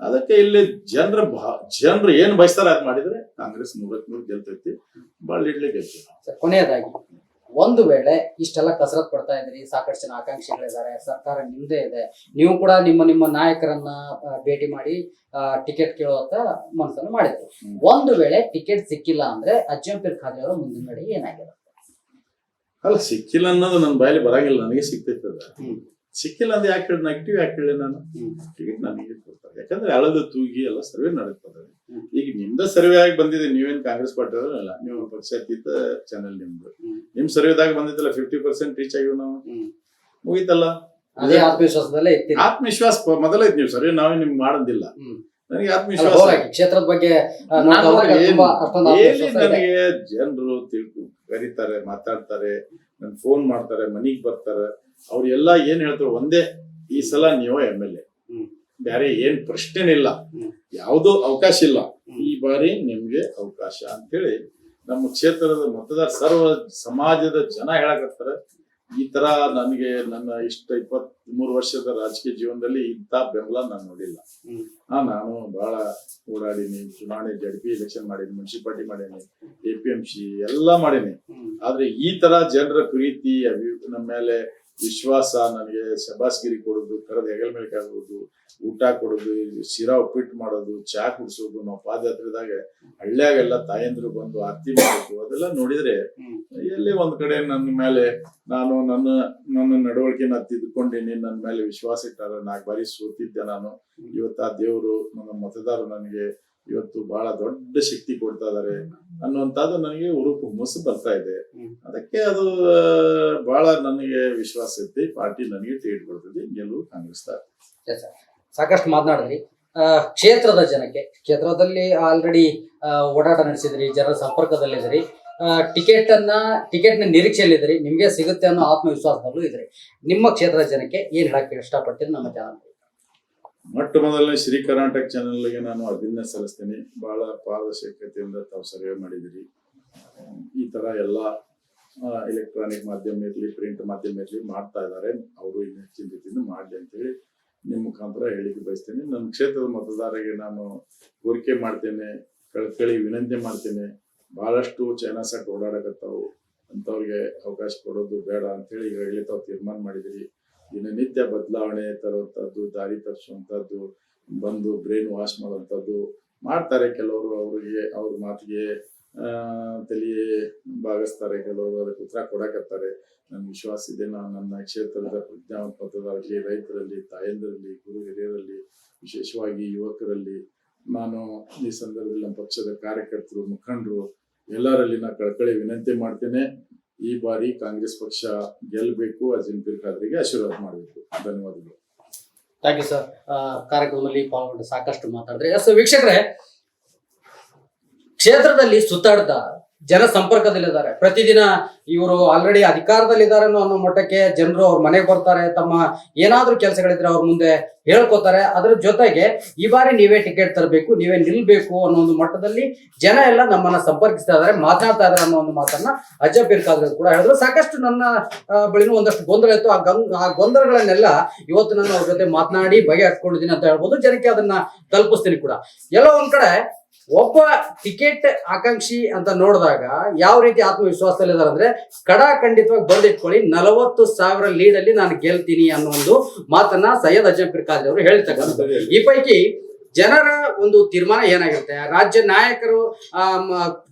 ಅದಕ್ಕೆ ಇಲ್ಲಿ ಜನರು ಏನ್ ಬಯಸ್ತಾರ ಅದ್ ಮಾಡಿದ್ರೆ ಕಾಂಗ್ರೆಸ್ 100% ಗೆಲ್ತೈತಿ. ಬಾಳ್ ಲೀಡ್ಲಿ ಗೆಲ್ತೀವಿ. ಕೊನೆಯದಾಗಿ, ಒಂದು ವೇಳೆ ಇಷ್ಟೆಲ್ಲ ಕಸರತ್ ಪಡ್ತಾ ಇದ್ರಿ, ಸಾಕಷ್ಟು ಜನ ಆಕಾಂಕ್ಷಿಗಳಿದ್ದಾರೆ, ಸರ್ಕಾರ ನಿಮ್ದೇ ಇದೆ, ನೀವು ಕೂಡ ನಿಮ್ಮ ನಾಯಕರನ್ನ ಭೇಟಿ ಮಾಡಿ ಟಿಕೆಟ್ ಕೇಳುವಂತ ಮನಸ್ಸನ್ನು ಮಾಡಿದ್ರು. ಒಂದು ವೇಳೆ ಟಿಕೆಟ್ ಸಿಕ್ಕಿಲ್ಲ ಅಂದ್ರೆ ಅಜ್ಜಂಪೀರ್ ಖಾದ್ರಿ ಅವರ ಮುಂದಿನ ನಡೆ ಏನಾಗಿರುತ್ತೆ? ಅಲ್ಲ, ಸಿಕ್ಕಿಲ್ಲ ಅನ್ನೋದು ನನ್ನ ಬಾಯಲ್ಲಿ ಬರಂಗಿಲ್ಲ. ನನಗೆ ಸಿಗ್ತೈತದ. ಸಿಕ್ಕಿಲ್ಲ ಅಂದ್ರೆ ಯಾಕೆ ಹೇಳಿ, ನೆಗೆಟಿವ್ ಯಾಕೆ ಹೇಳಿ? ನಾನು ಟಿಕೆಟ್ ನನಗೆ ಕೊಡ್ತಾರೆ. ಯಾಕಂದ್ರೆ ಹಳದು ತೂಗಿ ಎಲ್ಲ ಸರ್ವೆ ನಡೀತದೆ. ಈಗ ನಿಮ್ದ ಸರ್ವೆ ಆಗಿ ಬಂದಿದೆ, ನೀವೇನ್ ಕಾಂಗ್ರೆಸ್ ಪಾರ್ಟಿ ಅಲ್ಲ, ನೀವು ಪಕ್ಷಾತೀತ ಚಾನೆಲ್ ನಿಮ್ದು. ನಿಮ್ ಸರ್ವೆದಾಗ ಬಂದಿತ್ತಲ್ಲ 50% ರೀಚ್ ಆಗಿವ್ ನಾವು, ಮುಗೀತಲ್ಲ. ಅದೇ ಆತ್ಮವಿಶ್ವಾಸದಲ್ಲೇ ಇರ್ತೀರಿ. ಆತ್ಮವಿಶ್ವಾಸ ಮೊದಲ ಐತಿ. ನೀವು ಸರ್ವೆ ನಾವೇ ನಿಮ್ಗೆ ಮಾಡೋದಿಲ್ಲ. ನನಗೆ ಆತ್ಮವಿಶ್ವಾಸ. ಕ್ಷೇತ್ರದ ಬಗ್ಗೆ ನನಗೆ ಜನರು ಕರೀತಾರೆ, ಮಾತಾಡ್ತಾರೆ, ನನ್ ಫೋನ್ ಮಾಡ್ತಾರೆ, ಮನಿಗ್ ಬರ್ತಾರೆ. ಅವ್ರೆಲ್ಲಾ ಏನ್ ಹೇಳ್ತಾರೆ, ಒಂದೇ, ಈ ಸಲ ನೀವು MLA, ಬೇರೆ ಏನ್ ಪ್ರಶ್ನೆನಿಲ್ಲ, ಯಾವ್ದು ಅವಕಾಶ ಇಲ್ಲ, ಈ ಬಾರಿ ನಿಮ್ಗೆ ಅವಕಾಶ ಅಂತೇಳಿ ನಮ್ಮ ಕ್ಷೇತ್ರದ ಮತದಾರ ಸರ್ವ ಸಮಾಜದ ಜನ ಹೇಳಕತ್ತಾರೆ. ಈ ತರ ನನಗೆ ನನ್ನ 23 ವರ್ಷದ ರಾಜಕೀಯ ಜೀವನದಲ್ಲಿ ಇಂಥ ಬೆಂಬಲ ನಾನು ನೋಡಿಲ್ಲ. ನಾನು ಬಹಳ ಓಡಾಡಿನಿ, ಚುನಾವಣೆ JDP ಎಲೆಕ್ಷನ್ ಮಾಡೀನಿ, ಮುನ್ಸಿಪಾಲಿಟಿ ಮಾಡೀನಿ, APMC ಎಲ್ಲಾ ಮಾಡೀನಿ. ಆದ್ರೆ ಈ ತರ ಜನರ ಪ್ರೀತಿ, ನಮ್ಮ ಮೇಲೆ ವಿಶ್ವಾಸ, ನನಗೆ ಶಬಾಸ್ಗಿರಿ ಕೊಡೋದು, ಕರೆದ ಹೆಗಲ ಮೇಲೆ ಕಾಗೋದು, ಊಟ ಕೊಡೋದು, ಶಿರಾ ಉಪ್ಪಿಟ್ಟು ಮಾಡೋದು, ಚಾ ಕುಡಿಸೋದು, ನಾವು ಪಾದಯಾತ್ರೆದಾಗ ಹಳ್ಳಿಯಾಗೆಲ್ಲ ತಾಯಂದ್ರು ಬಂದು ಆರತಿ ಮಾಡೋದು, ಅದೆಲ್ಲ ನೋಡಿದ್ರೆ ಎಲ್ಲಿ ಒಂದ್ ಕಡೆ ನನ್ನ ಮೇಲೆ ನನ್ನ ನಡವಳಿಕೆನ ತಿದ್ದುಕೊಂಡಿನಿ, ನನ್ನ ಮೇಲೆ ವಿಶ್ವಾಸ ಇಟ್ಟಾರ. 4 ಬಾರಿ ಸೋತಿದ್ದೆ ನಾನು. ಇವತ್ತು ಆ ದೇವರು, ನನ್ನ ಮತದಾರರು ನನಗೆ ಇವತ್ತು ಬಹಳ ದೊಡ್ಡ ಶಕ್ತಿ ಕೊಡ್ತಾ ಇದಾರೆ ಅನ್ನುವಂಥದ್ದು ನನಗೆ ಹುಮ್ಮಸ್ಸು ಬರ್ತಾ ಇದೆ. ಅದಕ್ಕೆ ಅದು ಬಹಳ ನನಗೆ ವಿಶ್ವಾಸ ಐತಿ. ಪಾರ್ಟಿ ನನಗೆ ಟಿಕೆಟ್ ಕೊಡ್ತದೆ, ಗೆಲುವು ಕಾಂಗ್ರೆಸ್. ಸಾಕಷ್ಟು ಮಾತನಾಡಿದ್ರಿ. ಕ್ಷೇತ್ರದ ಜನಕ್ಕೆ, ಕ್ಷೇತ್ರದಲ್ಲಿ ಆಲ್ರೆಡಿ ಓಡಾಟ ನಡೆಸಿದ್ರಿ, ಜನರ ಸಂಪರ್ಕದಲ್ಲಿದ್ರಿ, ಟಿಕೆಟ್ನ ನಿರೀಕ್ಷೆಯಲ್ಲಿದ್ರಿ, ನಿಮ್ಗೆ ಸಿಗುತ್ತೆ ಅನ್ನೋ ಆತ್ಮವಿಶ್ವಾಸದಲ್ಲೂ ಇದ್ರಿ. ನಿಮ್ಮ ಕ್ಷೇತ್ರದ ಜನಕ್ಕೆ ಏನ್ ಹೇಳಕ್ಕೆ ಇಷ್ಟಪಡ್ತೀನಿ ನಮ್ಮ ಚಾನಲ್? ಮೊಟ್ಟ ಮೊದಲನೇ ಶ್ರೀ ಕರ್ನಾಟಕ ಚಾನೆಲ್ಗೆ ನಾನು ಅಭಿನಂದನೆ ಸಲ್ಲಿಸ್ತೇನೆ. ಬಹಳ ಪಾರದರ್ಶಕತೆಯಿಂದ ತಾವು ಸರ್ವೆ ಮಾಡಿದಿರಿ. ಈ ತರ ಎಲ್ಲ ಎಲೆಕ್ಟ್ರಾನಿಕ್ ಮಾಧ್ಯಮ ಇರಲಿ, ಪ್ರಿಂಟ್ ಮಾಧ್ಯಮ ಇರಲಿ ಮಾಡ್ತಾ ಇದ್ದಾರೆ. ಅವರು ಇನ್ನು ಹೆಚ್ಚಿನ ರೀತಿಯಿಂದ ಮಾಡಲಿ ಅಂತೇಳಿ ನಿಮ್ಮ ಮುಖಾಂತರ ಹೇಳಿಕೆ ಬಯಸ್ತೇನೆ. ನನ್ನ ಕ್ಷೇತ್ರದ ಮತದಾರರಿಗೆ ನಾನು ಕೋರಿಕೆ ಮಾಡ್ತೇನೆ, ಕಳಕಳಿ ವಿನಂತಿ ಮಾಡ್ತೇನೆ. ಬಹಳಷ್ಟು ಚೈನಾ ಸೆಟ್ ಓಡಾಡಕತ್ತಾವು, ಅಂಥವ್ರಿಗೆ ಅವಕಾಶ ಕೊಡೋದು ಬೇಡ ಅಂತೇಳಿ ಈಗಾಗಲೇ ತಾವು ತೀರ್ಮಾನ ಮಾಡಿದಿರಿ. ದಿನನಿತ್ಯ ಬದಲಾವಣೆ ತರುವಂಥದ್ದು, ದಾರಿ ತರಿಸುವಂಥದ್ದು, ಬಂದು ಬ್ರೈನ್ ವಾಶ್ ಮಾಡುವಂಥದ್ದು ಮಾಡ್ತಾರೆ ಕೆಲವರು. ಅವ್ರ ಮಾತಿಗೆ ತಲೆ ಬಾಗಿಸ್ತಾರೆ, ಕೆಲವರು ಅದಕ್ಕೆ ಉತ್ತರ ಕೊಡಕತ್ತಾರೆ. ನನ್ಗೆ ವಿಶ್ವಾಸ ಇದೆ, ನಾನು ನನ್ನ ಕ್ಷೇತ್ರದ ಪ್ರಜ್ಞಾವಂತ ಮತದಾರರಲ್ಲಿ, ರೈತರಲ್ಲಿ, ತಾಯಂದರಲ್ಲಿ, ಗುರು ಹಿರಿಯರಲ್ಲಿ, ವಿಶೇಷವಾಗಿ ಯುವಕರಲ್ಲಿ ನಾನು ಈ ಸಂದರ್ಭದಲ್ಲಿ ನಮ್ಮ ಪಕ್ಷದ ಕಾರ್ಯಕರ್ತರು, ಮುಖಂಡರು ಎಲ್ಲರಲ್ಲಿ ನಾನು ಕಳಕಳಿ ವಿನಂತಿ ಮಾಡ್ತೇನೆ. ಈ ಬಾರಿ ಕಾಂಗ್ರೆಸ್ ಪಕ್ಷ ಗೆಲ್ಲಬೇಕು, ಅಜ್ಜಂಪೀರ್ ಖಾದ್ರಿಗೆ ಆಶೀರ್ವಾದ ಮಾಡಬೇಕು. ಧನ್ಯವಾದಗಳು. Thank you sir. ಕಾರ್ಯಕ್ರಮದಲ್ಲಿ ಪಾಲ್ಗೊಂಡು ಸಾಕಷ್ಟು ಮಾತಾಡಿದ್ರೆ. ವೀಕ್ಷಕರೇ, ಕ್ಷೇತ್ರದಲ್ಲಿ ಸುತ್ತಾಡ್ದ ಜನ ಸಂಪರ್ಕದಲ್ಲಿದ್ದಾರೆ. ಪ್ರತಿದಿನ ಇವರು ಆಲ್ರೆಡಿ ಅಧಿಕಾರದಲ್ಲಿದ್ದಾರೆ ಅನ್ನೋ ಮಟ್ಟಕ್ಕೆ ಜನರು ಅವ್ರ ಮನೆಗೆ ಬರ್ತಾರೆ, ತಮ್ಮ ಏನಾದ್ರೂ ಕೆಲಸಗಳಿದ್ರೆ ಅವ್ರ ಮುಂದೆ ಹೇಳ್ಕೊತಾರೆ. ಅದ್ರ ಜೊತೆಗೆ ಈ ಬಾರಿ ನೀವೇ ಟಿಕೆಟ್ ತರಬೇಕು, ನೀವೇ ನಿಲ್ಬೇಕು ಅನ್ನೋ ಒಂದು ಮಟ್ಟದಲ್ಲಿ ಜನ ಎಲ್ಲ ನಮ್ಮನ್ನ ಸಂಪರ್ಕಿಸ್ತಾ ಇದಾರೆ, ಮಾತನಾಡ್ತಾ ಇದಾರೆ ಅನ್ನೋ ಒಂದು ಮಾತನ್ನ ಅಜ್ಜಂಪೀರ್ ಖಾದ್ರಿ ಕೂಡ ಹೇಳಿದ್ರು. ಸಾಕಷ್ಟು ನನ್ನ ಬಳಿನೂ ಒಂದಷ್ಟು ಗೊಂದಲ ಇತ್ತು. ಆ ಗೊಂದಲಗಳನ್ನೆಲ್ಲ ಇವತ್ತು ನಾನು ಅವ್ರ ಜೊತೆ ಮಾತನಾಡಿ ಬಗೆಹರಿಸ್ಕೊಂಡಿದ್ದೀನಿ ಅಂತ ಹೇಳ್ಬೋದು. ಜನಕ್ಕೆ ಅದನ್ನ ತಲುಪಿಸ್ತೀನಿ ಕೂಡ. ಎಲ್ಲೋ ಒಂದ್ ಕಡೆ ಒಬ್ಬ ಟಿಕೆಟ್ ಆಕಾಂಕ್ಷಿ ಅಂತ ನೋಡಿದಾಗ ಯಾವ ರೀತಿ ಆತ್ಮವಿಶ್ವಾಸದಲ್ಲಿದ್ದಾರೆ ಅಂದ್ರೆ, ಖಂಡಿತವಾಗಿ ಬಂದಿಟ್ಕೊಳ್ಳಿ, 40,000 ಲೀಡ್ ಅಲ್ಲಿ ನಾನು ಗೆಲ್ತೀನಿ ಅನ್ನೋ ಒಂದು ಮಾತನ್ನ ಸೈಯದ್ ಅಜ್ಜಂಪೀರ್ ಖಾದ್ರಿ ಅವರು ಹೇಳ್ತಕ್ಕಂಥದ್ದು. ಈ ಪೈಕಿ ಜನರ ಒಂದು ತೀರ್ಮಾನ ಏನಾಗಿರುತ್ತೆ? ರಾಜ್ಯ ನಾಯಕರು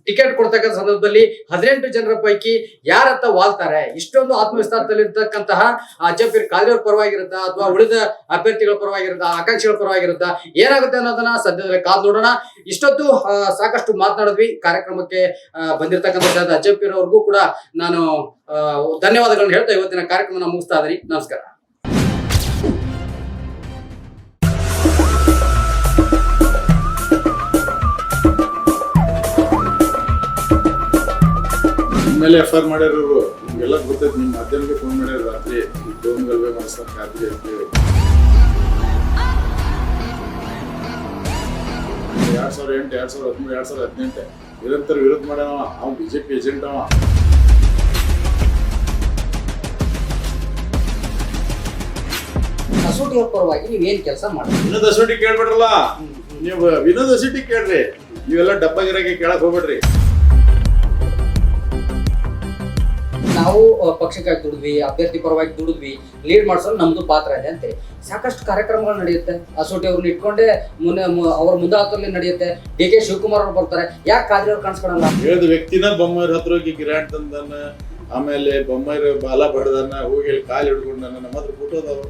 ಟಿಕೆಟ್ ಕೊಡ್ತಕ್ಕಂಥ ಸಂದರ್ಭದಲ್ಲಿ 18 ಜನರ ಪೈಕಿ ಯಾರತ್ತ ವಾಲ್ತಾರೆ? ಇಷ್ಟೊಂದು ಆತ್ಮವಿಶ್ವಾಸದಲ್ಲಿರ್ತಕ್ಕಂತಹ ಅಜ್ಜಪ್ಪಿ ಕಾಲಿಯವ್ರ ಪರವಾಗಿರುತ್ತಾ ಅಥವಾ ಉಳಿದ ಅಭ್ಯರ್ಥಿಗಳ ಪರವಾಗಿರುತ್ತಾ, ಆಕಾಂಕ್ಷಿಗಳ ಪರವಾಗಿರುತ್ತಾ, ಏನಾಗುತ್ತೆ ಅನ್ನೋದನ್ನ ಸದ್ಯದಲ್ಲಿ ಕಾದು ನೋಡೋಣ. ಇಷ್ಟೊತ್ತು ಸಾಕಷ್ಟು ಮಾತನಾಡಿದ್ವಿ. ಕಾರ್ಯಕ್ರಮಕ್ಕೆ ಬಂದಿರತಕ್ಕಂಥ ಅಜ್ಜಪ್ಪಿರವ್ರಿಗೂ ಕೂಡ ನಾನು ಧನ್ಯವಾದಗಳನ್ನ ಹೇಳ್ತಾ ಇವತ್ತಿನ ಕಾರ್ಯಕ್ರಮ ಮುಗಿಸ್ತಾ ಇದ್ದೀನಿ. ನಮಸ್ಕಾರ. ಮೇಲೆ FIR ಮಾಡ್ಯಾರವ್ರು, ನಿಮ್ಗೆಲ್ಲ ಗೊತ್ತೈತಿ. ನಿಮ್ಮ ಮಾಧ್ಯಮಕ್ಕೆ ಫೋನ್ ಮಾಡ್ಯಾರ ರಾತ್ರಿ, ಫೋನ್ ಗಲ್ಬೆ ಮಾಡಿಸ್ತಾರೆ ಖಾತ್ರಿ ಅಂತೇಳಿ. 2008, 2013, 2018 ನಿರಂತರ ವಿರೋಧ ಮಾಡ್ಯಾವ. ಅವ್ನು BJP ಏಜೆಂಟ್ ಅವ. ಅಸೋಟಿ ಅವ್ರ ಪರವಾಗಿ ನೀವೇನ್ ಕೆಲಸ ಮಾಡಿ? ವಿನೋದ್ ಅಸೋಟಿ ಕೇಳ್ಬಿಡ್ರಲ್ಲ ನೀವು. ವಿನೋದ್ ಅಸೋಟಿ ಕೇಳ್ರಿ, ನೀವೆಲ್ಲ ಡಬ್ಬಗಿರಾಗೆ ಕೇಳಕ್ ಹೋಗ್ಬೇಡ್ರಿ. ನಾವು ಪಕ್ಷಕ್ಕಾಗಿ ದುಡಿದ್ವಿ, ಅಭ್ಯರ್ಥಿ ಪರವಾಗಿ ದುಡಿದ್ವಿ, ಲೀಡ್ ಮಾಡಿಸೋದು ನಮ್ದು ಪಾತ್ರ ಇದೆ ಅಂತೇಳಿ ಸಾಕಷ್ಟು ಕಾರ್ಯಕ್ರಮಗಳು ನಡೆಯುತ್ತೆ. ಅಸೋಟಿ ಅವ್ರನ್ನ ಇಟ್ಕೊಂಡೆ ಅವ್ರ ಮುಂದಾಳತ್ವದಲ್ಲಿ ನಡೆಯುತ್ತೆ. DK ಶಿವಕುಮಾರ್ ಅವ್ರು ಬರ್ತಾರೆ. ಯಾಕೆ ಕಾದ್ರಿ ಅವ್ರು ಕಾಣಿಸ್ಕೊಳಲ್ಲ? ಹೇಳಿದ ವ್ಯಕ್ತಿನ ಬೊಮ್ಮಾಯಿರ ಹತ್ರ ಹೋಗಿ ಗಿರಾಟ್ ತಂದನ್ನ, ಆಮೇಲೆ ಬೊಮ್ಮಾಯಿರ ಬಾಲ ಬಡ್ದನ್ನ, ಹೋಗಿ ಕಾಲು ಹಿಡ್ಕೊಂಡನ್ನ, ನಮ್ಮ ಹತ್ರ ಫೋಟೋ ಅದಾವ.